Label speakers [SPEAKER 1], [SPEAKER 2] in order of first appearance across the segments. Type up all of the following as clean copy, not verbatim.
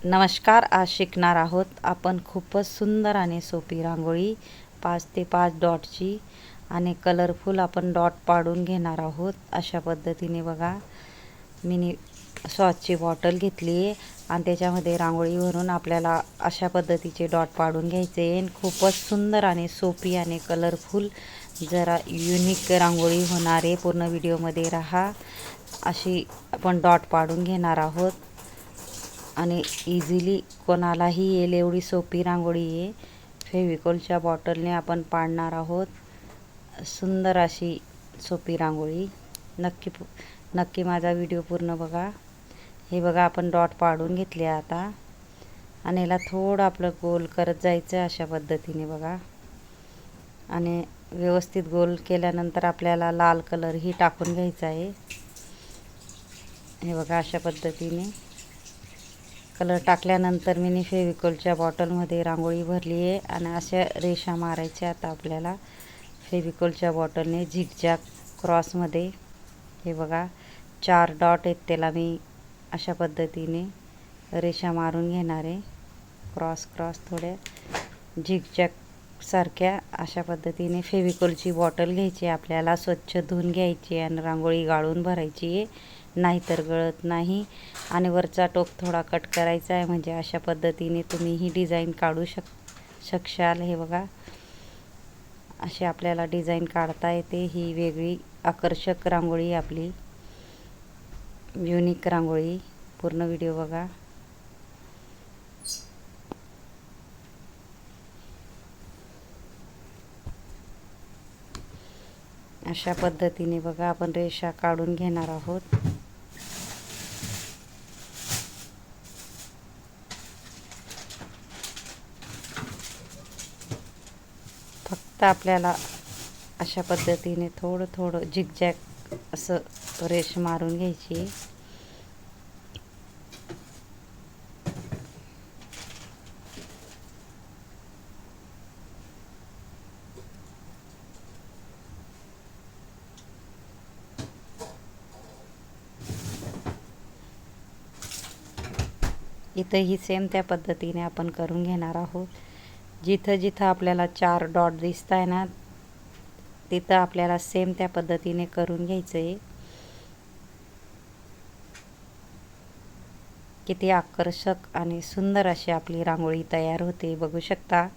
[SPEAKER 1] नमस्कार. आज शिकणार आहोत आपण खूपच सुंदर आणि सोपी रांगोळी 5 ते 5 डॉटची आणि कलरफुल आपण डॉट पाडून घेणार आहोत. अशा पद्धतीने बघा, मी सॉसची बॉटल घेतली आहे आणि त्याच्यामध्ये रांगोळी भरून आपल्याला अशा पद्धतीचे डॉट पाडून घ्यायचे आहे. खूपच सुंदर आणि सोपी आणि कलरफुल जरा युनिक रांगोळी होणार आहे. पूर्ण व्हिडिओमध्ये राहा. अशी आपण डॉट पाडून घेणार आहोत आणि इझिली कोणालाही येईल एवढी सोपी रांगोळी आहे. फेविकॉलच्या बॉटलने आपण पाडणार आहोत सुंदर अशी सोपी रांगोळी. नक्की माझा व्हिडिओ पूर्ण बघा. हे बघा, आपण डॉट पाडून घेतले आता आणि याला थोडं आपलं गोल करत जायचं अशा पद्धतीने बघा. आणि व्यवस्थित गोल केल्यानंतर आपल्याला लाल कलरही टाकून घ्यायचा आहे. हे बघा, अशा पद्धतीने कलर टाकल्यानंतर मी फेविकॉलच्या बॉटलमध्ये रांगोळी भरली आहे आणि अशा रेषा मारायच्या आता आपल्याला फेविकॉलच्या बॉटलने झिगझॅग क्रॉसमध्ये. हे बघा, 4 डॉट आहेत, त्याला मी अशा पद्धतीने रेषा मारून घेणार आहे. क्रॉस थोड्या झिगझॅग सारख्या. अशा पद्धतीने फेविकॉलची बॉटल घ्यायची, आपल्याला स्वच्छ धुवून घ्यायची आणि रांगोळी गाळून भरायची आहे, नाहीतर गळत नाही. आणि वरचा टोक थोडा कट करायचा आहे, म्हणजे अशा पद्धतीने तुम्ही ही डिझाईन काढू शकशाल. हे बघा, अशी आपल्याला डिझाईन काढता येते. ही वेगळी आकर्षक रांगोळी, आपली युनिक रांगोळी. पूर्ण व्हिडिओ बघा. अशा पद्धतीने बघा, आपण रेषा काढून घेणार आहोत. फक्त आपल्याला अशा पद्धतीने थोडं झिगझॅग असं रेष मारून घ्यायची. इथंही सेम त्या पद्धतीने आपण करून घेणार आहोत. जिथं आपल्याला 4 डॉट दिसत आहे ना, तिथं आपल्याला सेम त्या पद्धतीने करून घ्यायचं आहे. किती आकर्षक आणि सुंदर अशी आपली रांगोळी तयार होते, बघू शकता.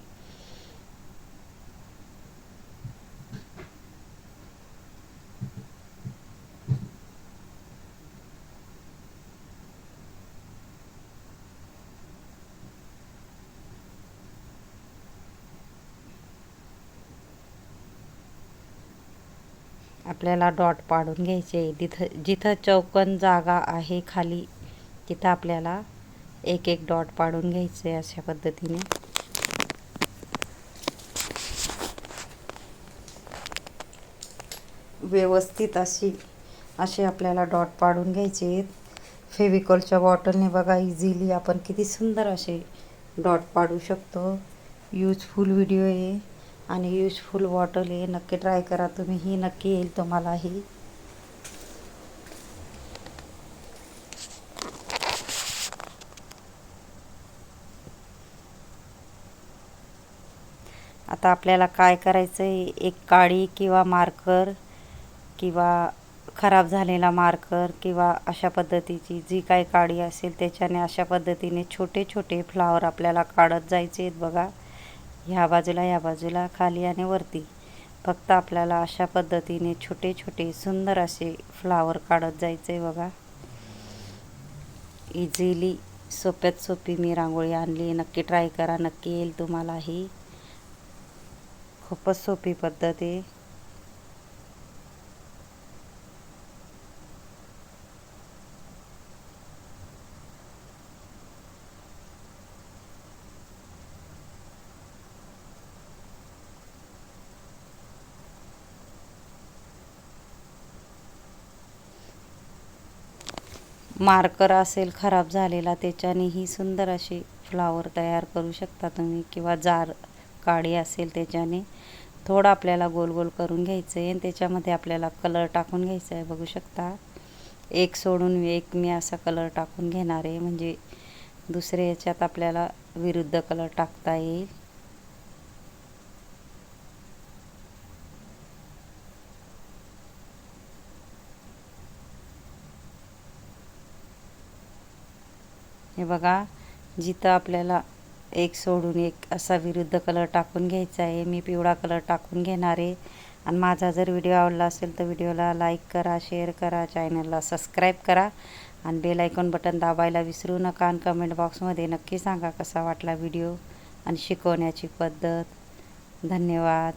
[SPEAKER 1] आपल्याला डॉट पाडून घ्यायचे. जिथं चौकोन जागा आहे खाली, तिथं आपल्याला एक डॉट पाडून घ्यायचे अशा पद्धतीने. व्यवस्थित असे आपल्याला डॉट पाडून घ्यायचे. फेविकॉलच्या बॉटलने बघा, इझिली आपण किती सुंदर असे डॉट पाडू शकतो. यूजफुल व्हिडिओ आहे आणि यूजफुल बॉटल आहे. नक्की ट्राय करा तुम्ही, ही नक्की येईल तुम्हालाही. आता आपल्याला काय करायचं आहे, एक काडी किंवा मार्कर किंवा खराब झालेला मार्कर किंवा अशा पद्धतीची जी काही काडी असेल त्याच्याने अशा पद्धतीने छोटे फ्लावर आपल्याला काढत जायचे आहेत बघा. ह्या बाजूला खाली आणि वरती. फक्त आपल्याला अशा पद्धतीने छोटे सुंदर असे फ्लावर काढत जायचे बघा. इझिली सोप्यात सोपी मी रांगोळी आणली. नक्की ट्राय करा, नक्की येईल तुम्हालाही. खूपच सोपी पद्धत आहे. मार्कर असेल खराब झालेला, त्याच्यानेही सुंदर असे फ्लावर तयार करू शकता तुम्ही. किंवा जार काडी असेल त्याच्याने थोडं आपल्याला गोल करून घ्यायचं आहे आणि त्याच्यामध्ये आपल्याला कलर टाकून घ्यायचा आहे. बघू शकता, एक सोडून एक मी असा कलर टाकून घेणार आहे, म्हणजे दुसऱ्या याच्यात आपल्याला विरुद्ध कलर टाकता येईल. हे बघा, जिथं आपल्याला एक सोडून एक असा विरुद्ध कलर टाकून घ्यायचा आहे. मी पिवळा कलर टाकून घेणार आहे. आणि माझा जर व्हिडिओ आवडला असेल तर व्हिडिओला लाईक करा, शेअर करा, चॅनलला सबस्क्राईब करा आणि बेल आयकॉन बटन दाबायला विसरू नका. आणि कमेंट बॉक्समध्ये नक्की सांगा कसा वाटला व्हिडिओ आणि शिकवण्याची पद्धत. धन्यवाद.